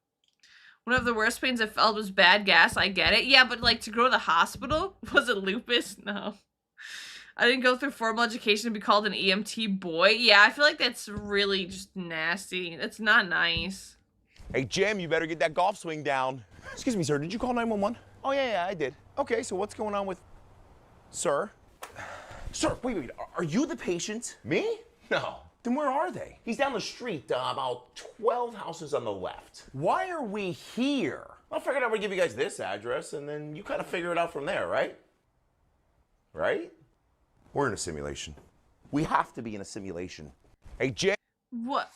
One of the worst pains I felt was bad gas. I get it. Yeah, but like to go to the hospital? Was it lupus? No. I didn't go through formal education to be called an EMT boy. Yeah, I feel like that's really just nasty. That's not nice. Hey, Jim, you better get that golf swing down. Excuse me, sir, did you call 911? Oh, yeah, I did. Okay, so what's going on with... Sir? Sir, wait, are you the patient? Me? No. Then where are they? He's down the street, about 12 houses on the left. Why are we here? I figured I would give you guys this address, and then you kind of figure it out from there, right? Right? We're in a simulation. We have to be in a simulation. Hey, Jim. What?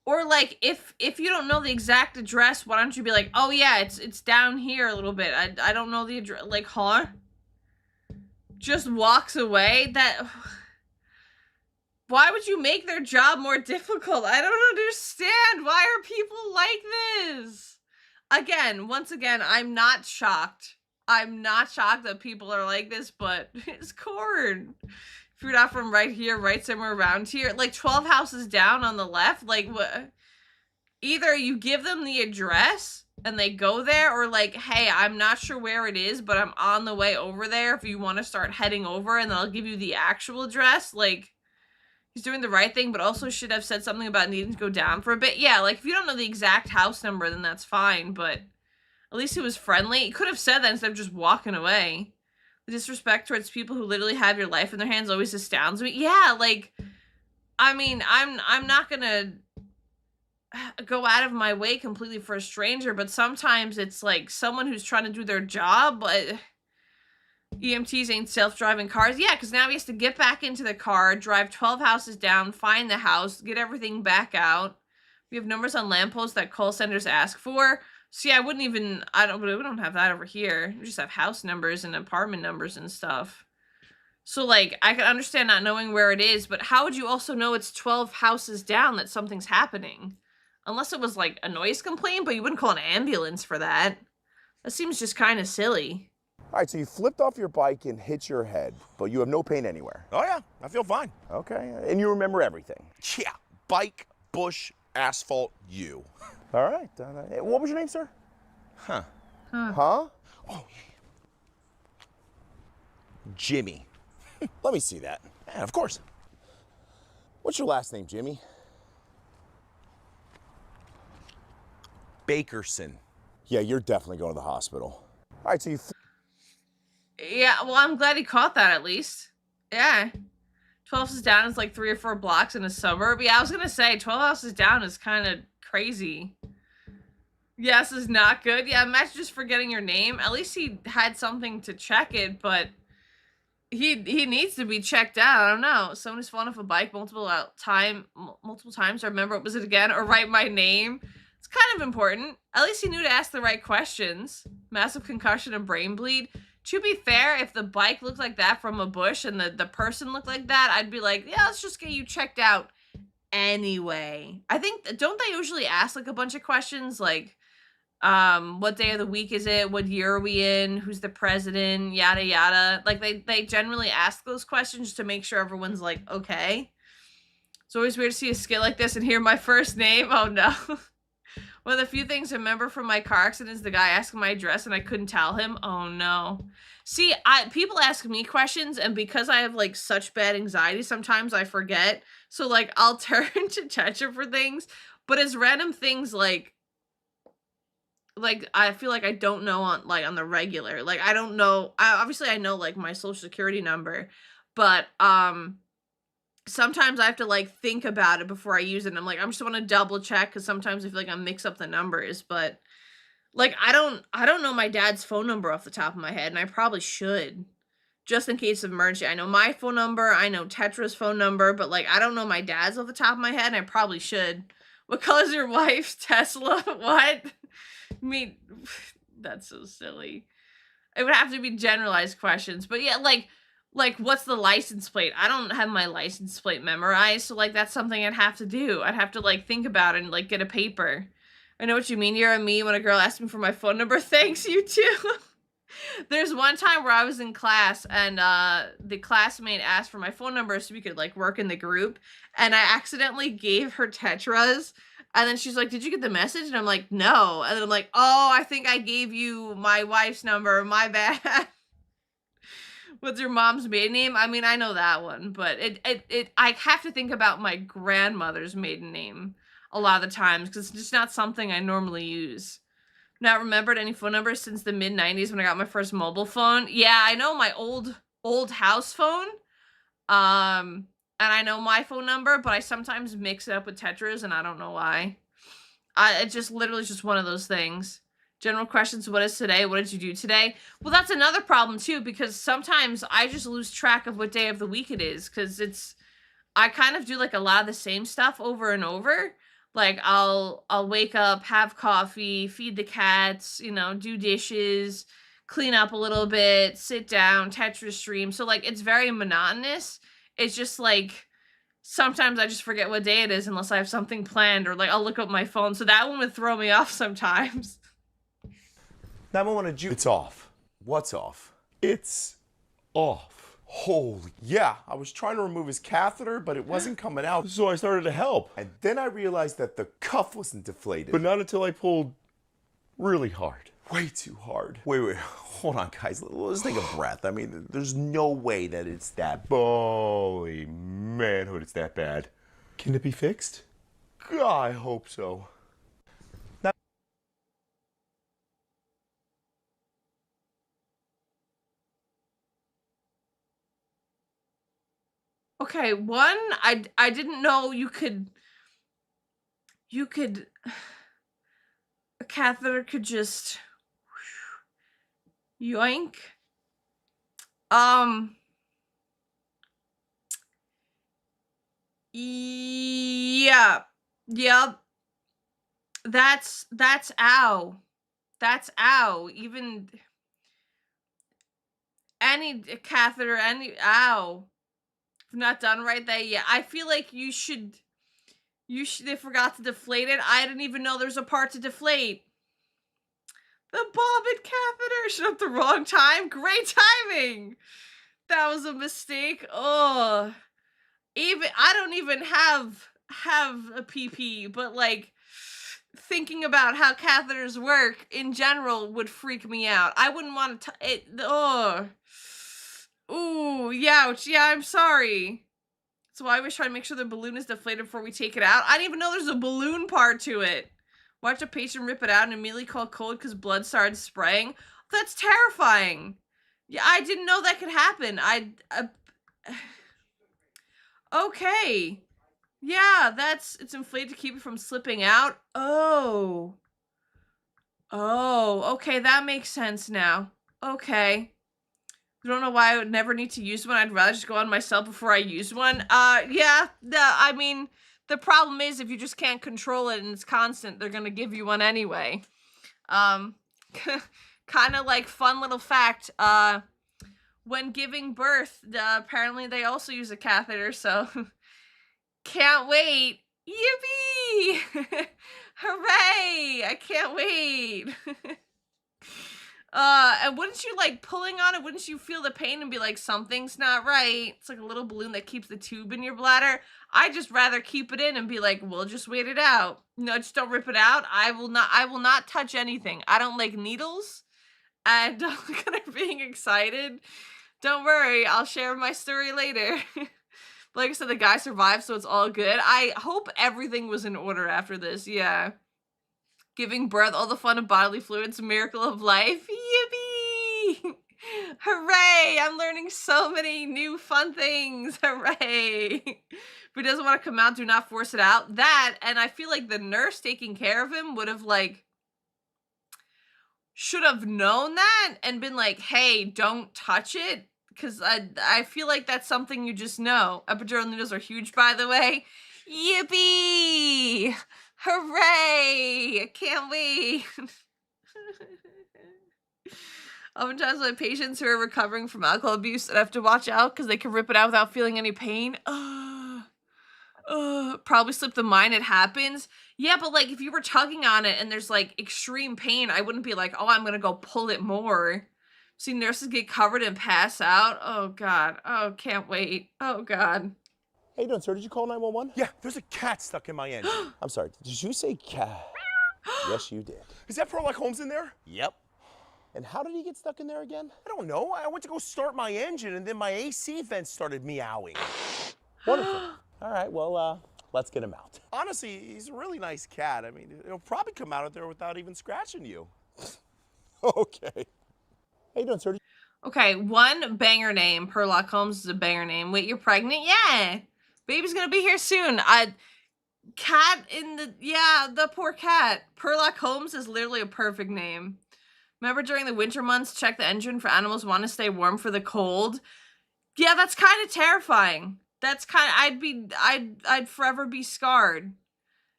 Or like, if you don't know the exact address, why don't you be like, oh yeah, it's down here a little bit. I don't know the address. Like, huh? Just walks away? That... Why would you make their job more difficult? I don't understand. Why are people like this? Again, once again, I'm not shocked. I'm not shocked that people are like this, but it's corn. If you're not from right here, right somewhere around here, like 12 houses down on the left, like what? Either you give them the address and they go there, or like, hey, I'm not sure where it is, but I'm on the way over there if you want to start heading over, and they'll give you the actual address. Like, he's doing the right thing, but also should have said something about needing to go down for a bit. Yeah, like, if you don't know the exact house number, then that's fine, but at least he was friendly. He could have said that instead of just walking away. The disrespect towards people who literally have your life in their hands always astounds me. Yeah, like, I mean, I'm not gonna go out of my way completely for a stranger, but sometimes it's like someone who's trying to do their job, but EMTs ain't self-driving cars. Yeah, because now he has to get back into the car, drive 12 houses down, find the house, get everything back out. We have numbers on lampposts that call centers ask for. So yeah, we don't have that over here. We just have house numbers and apartment numbers and stuff. So like, I can understand not knowing where it is, but how would you also know it's 12 houses down that something's happening? Unless it was like a noise complaint, but you wouldn't call an ambulance for that. That seems just kind of silly. All right, so you flipped off your bike and hit your head, but you have no pain anywhere. Oh yeah, I feel fine. Okay, and you remember everything. Yeah, bike, bush, asphalt, you. All right. What was your name, sir? Huh. Huh? Oh, yeah. Jimmy. Let me see that. Yeah, of course. What's your last name, Jimmy? Bakerson. Yeah, you're definitely going to the hospital. All right, so you... Yeah, well, I'm glad he caught that at least. Yeah. 12 houses down is like 3 or 4 blocks in a suburb. Yeah, I was gonna say 12 houses down is kind of crazy. Yes, is not good. Yeah, imagine just forgetting your name. At least he had something to check it, but he needs to be checked out. I don't know. Someone who's fallen off a bike multiple times. Or remember, was it again? Or write my name. It's kind of important. At least he knew to ask the right questions. Massive concussion and brain bleed. To be fair, if the bike looked like that from a bush and the person looked like that, I'd be like, yeah, let's just get you checked out anyway. I think, don't they usually ask like a bunch of questions like, what day of the week is it? What year are we in? Who's the president? Yada, yada. Like they generally ask those questions to make sure everyone's like, okay. It's always weird to see a skit like this and hear my first name. Oh no. One of the few things I remember from my car accident is the guy asking my address and I couldn't tell him. Oh no. See, people ask me questions and because I have like such bad anxiety, sometimes I forget. So like I'll turn to Tetra for things, but it's random things like I feel like I don't know on the regular. Like I don't know. Obviously I know like my social security number, but sometimes I have to like think about it before I use it. And I'm like, I just want to double check because sometimes I feel like I mix up the numbers. But like I don't know my dad's phone number off the top of my head, and I probably should, just in case of emergency. I know my phone number, I know Tetra's phone number, but like I don't know my dad's off the top of my head, and I probably should. What color's your wife's Tesla? What? I mean, that's so silly. It would have to be generalized questions, but yeah, like what's the license plate? I don't have my license plate memorized, so like that's something I'd have to do. I'd have to like think about it and like get a paper. I know what you mean. You're a me when a girl asked me for my phone number. Thanks, you too. There's one time where I was in class and the classmate asked for my phone number so we could like work in the group, and I accidentally gave her Tetra's. And then she's like, did you get the message? And I'm like, no. And then I'm like, oh, I think I gave you my wife's number. My bad. What's your mom's maiden name? I mean, I know that one, but I have to think about my grandmother's maiden name a lot of the times because it's just not something I normally use. Not remembered any phone numbers since the mid-90s when I got my first mobile phone. Yeah, I know my old house phone. And I know my phone number, but I sometimes mix it up with Tetra's, and I don't know why. It's just literally just one of those things. General questions, what is today? What did you do today? Well, that's another problem, too, because sometimes I just lose track of what day of the week it is, because I kind of do, like, a lot of the same stuff over and over. Like, I'll wake up, have coffee, feed the cats, you know, do dishes, clean up a little bit, sit down, Tetra stream. So, like, it's very monotonous. It's just like, sometimes I just forget what day it is unless I have something planned, or like I'll look up my phone. So that one would throw me off sometimes. 911, It's off. What's off? It's off. Holy, yeah. I was trying to remove his catheter, but it wasn't coming out. So I started to help. And then I realized that the cuff wasn't deflated. But not until I pulled really hard. Way too hard. Wait, hold on, guys. Let's take a breath. I mean, there's no way that it's that. Holy manhood, it's that bad. Can it be fixed? God, I hope so. Okay, one, I didn't know you could a catheter could just yoink. Yeah. Yep. That's ow. That's ow. Even any catheter, ow. If not done right there, yeah. I feel like you should, they forgot to deflate it. I didn't even know there's a part to deflate. The bobbin catheter showed up at the wrong time. Great timing. That was a mistake. Oh, even I don't even have a PP, but like thinking about how catheters work in general would freak me out. I wouldn't want to. Oh, ooh, youch. Yeah, I'm sorry. So I always try to make sure the balloon is deflated before we take it out. I didn't even know there's a balloon part to it. Watch a patient rip it out and immediately call cold because blood started spraying. That's terrifying. Yeah, I didn't know that could happen. Okay. Yeah, it's inflated to keep it from slipping out. Oh. Oh, okay, that makes sense now. Okay. I don't know why I would never need to use one. I'd rather just go on myself before I use one. Yeah, I mean, the problem is if you just can't control it and it's constant, they're gonna give you one anyway. Kind of like fun little fact, when giving birth, apparently they also use a catheter, so can't wait. Yippee! Hooray! I can't wait. And wouldn't you like pulling on it? Wouldn't you feel the pain and be like, something's not right? It's like a little balloon that keeps the tube in your bladder. I just rather keep it in and be like, we'll just wait it out. No, just don't rip it out. I will not touch anything. I don't like needles. And don't look at her being excited. Don't worry, I'll share my story later. Like I said, the guy survived, so it's all good. I hope everything was in order after this, yeah. Giving birth, all the fun of bodily fluids, miracle of life. Yippee! Hooray! I'm learning so many new fun things. Hooray! If he doesn't want to come out, do not force it out. That, and I feel like the nurse taking care of him would have, like, should have known that and been like, hey, don't touch it. Because I feel like that's something you just know. Epidural needles are huge, by the way. Yippee! Hooray! I can't wait. Oftentimes my patients who are recovering from alcohol abuse, I have to watch out because they can rip it out without feeling any pain. Probably slip the mind, it happens. Yeah, but like if you were tugging on it and there's like extreme pain, I wouldn't be like, oh, I'm gonna go pull it more. See nurses get covered and pass out. Oh God. Oh, can't wait. Oh God. How you doing, sir? Did you call 911? Yeah, there's a cat stuck in my engine. I'm sorry, did you say cat? Yes, you did. Is that Sherlock Holmes in there? Yep. And how did he get stuck in there again? I don't know. I went to go start my engine and then my AC vent started meowing. Wonderful. All right, well, let's get him out. Honestly, he's a really nice cat. I mean, he'll probably come out of there without even scratching you. Okay. How you doing, sir? Okay, one banger name. Sherlock Holmes is a banger name. Wait, you're pregnant? Yeah. Baby's gonna be here soon. Cat in the, yeah, the poor cat. Sherlock Holmes is literally a perfect name. Remember during the winter months, check the engine for animals want to stay warm for the cold. Yeah, that's kind of terrifying. That's kind of, I'd forever be scarred.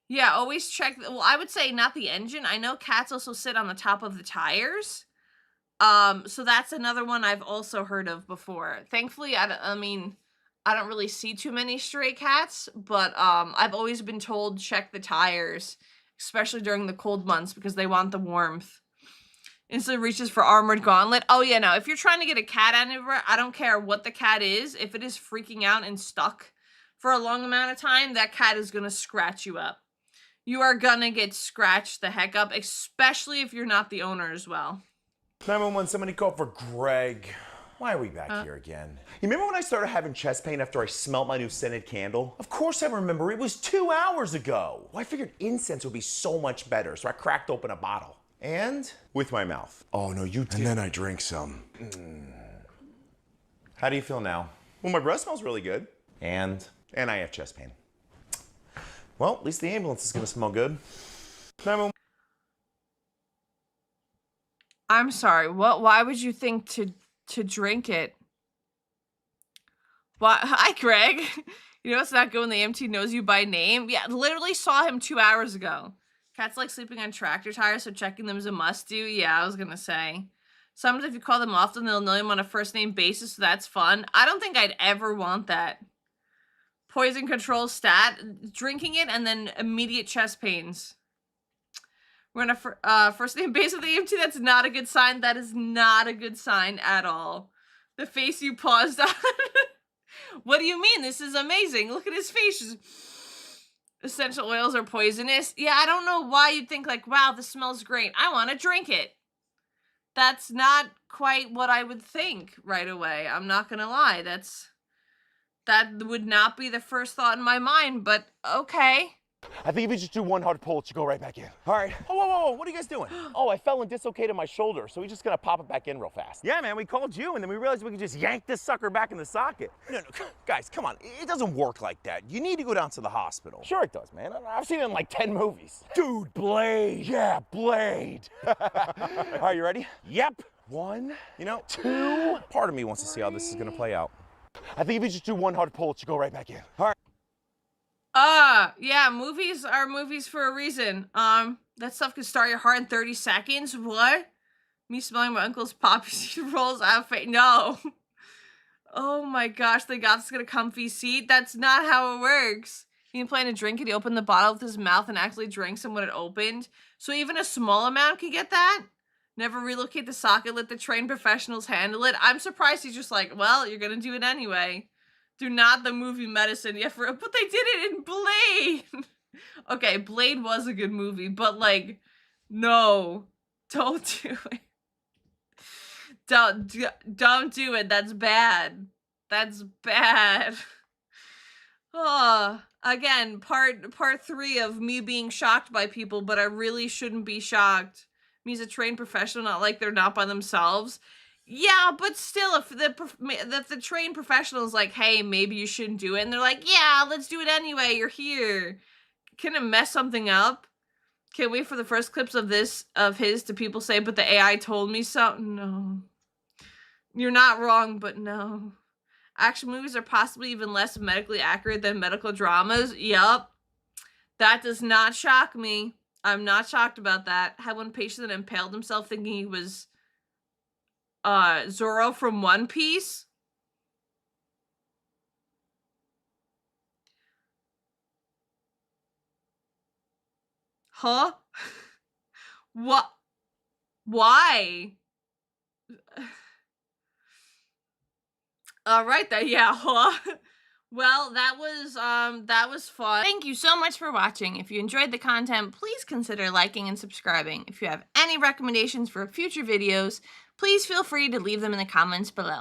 Yeah, always check, well, I would say not the engine. I know cats also sit on the top of the tires. So that's another one I've also heard of before. Thankfully, I mean, I don't really see too many stray cats, but I've always been told check the tires, especially during the cold months because they want the warmth. Instantly reaches for armored gauntlet. Oh yeah, no, if you're trying to get a cat anywhere, I don't care what the cat is. If it is freaking out and stuck for a long amount of time, that cat is gonna scratch you up. You are gonna get scratched the heck up, especially if you're not the owner as well. 911, somebody called for Greg. Why are we back here again? You remember when I started having chest pain after I smelt my new scented candle? Of course I remember. It was 2 hours ago. Well, I figured incense would be so much better, so I cracked open a bottle. And? With my mouth. Oh, no, you did. And then I drink some. How do you feel now? Well, my breath smells really good. And? And I have chest pain. Well, at least the ambulance is gonna smell good. 911. I'm sorry, what? Why would you think to drink it? Why? Hi, Greg. You know it's not good when the EMT knows you by name? Yeah, literally saw him 2 hours ago. Cats like sleeping on tractor tires, so checking them is a must-do. Yeah, I was gonna say. Sometimes if you call them often, they'll know them on a first-name basis, so that's fun. I don't think I'd ever want that. Poison control stat. Drinking it and then immediate chest pains. We're gonna first name base of the EMT. That's not a good sign. That is not a good sign at all. The face you paused on. What do you mean? This is amazing. Look at his face. Just, essential oils are poisonous. Yeah, I don't know why you'd think like, wow, this smells great. I want to drink it. That's not quite what I would think right away. I'm not gonna lie. That would not be the first thought in my mind, but okay. I think if you just do one hard pull, it should go right back in. All right. Whoa, whoa, whoa, what are you guys doing? Oh, I fell and dislocated my shoulder, so we're just gonna pop it back in real fast. Yeah, man, we called you and then we realized we could just yank this sucker back in the socket. No, guys, come on. It doesn't work like that. You need to go down to the hospital. Sure it does, man. I've seen it in like 10 movies. Dude, Blade. Yeah, Blade. All right, you ready? Yep. 1, You know, 2. part of me wants to see how this is gonna play out. I think if you just do one hard pull, it should go right back in. All right. Yeah, movies are movies for a reason. That stuff can start your heart in 30 seconds. What? Me smelling my uncle's poppy seed rolls out. No. Oh my gosh, they got this in a comfy seat. That's not how it works. He didn't plan to drink it. He opened the bottle with his mouth and actually drank some when it opened. So even a small amount could get that? Never relocate the socket. Let the trained professionals handle it. I'm surprised he's just like, well, you're gonna do it anyway. Do not the movie medicine. Yeah, but they did it in Blade. Okay, Blade was a good movie, but like, no, don't do it. Don't do it. That's bad. That's bad. Oh, again, part 3 of me being shocked by people, but I really shouldn't be shocked. Me as a trained professional, not like they're not by themselves. Yeah, but still, if the trained professional is like, hey, maybe you shouldn't do it, and they're like, yeah, let's do it anyway, you're here. Can it mess something up? Can't wait for the first clips of his to people say, but the AI told me so. No. You're not wrong, but no. Action movies are possibly even less medically accurate than medical dramas. Yup. That does not shock me. I'm not shocked about that. Had one patient that impaled himself thinking he was Zoro from One Piece. Huh? What? Why? All right then, yeah, huh? Well, that was fun. Thank you so much for watching. If you enjoyed the content, please consider liking and subscribing. If you have any recommendations for future videos, please feel free to leave them in the comments below.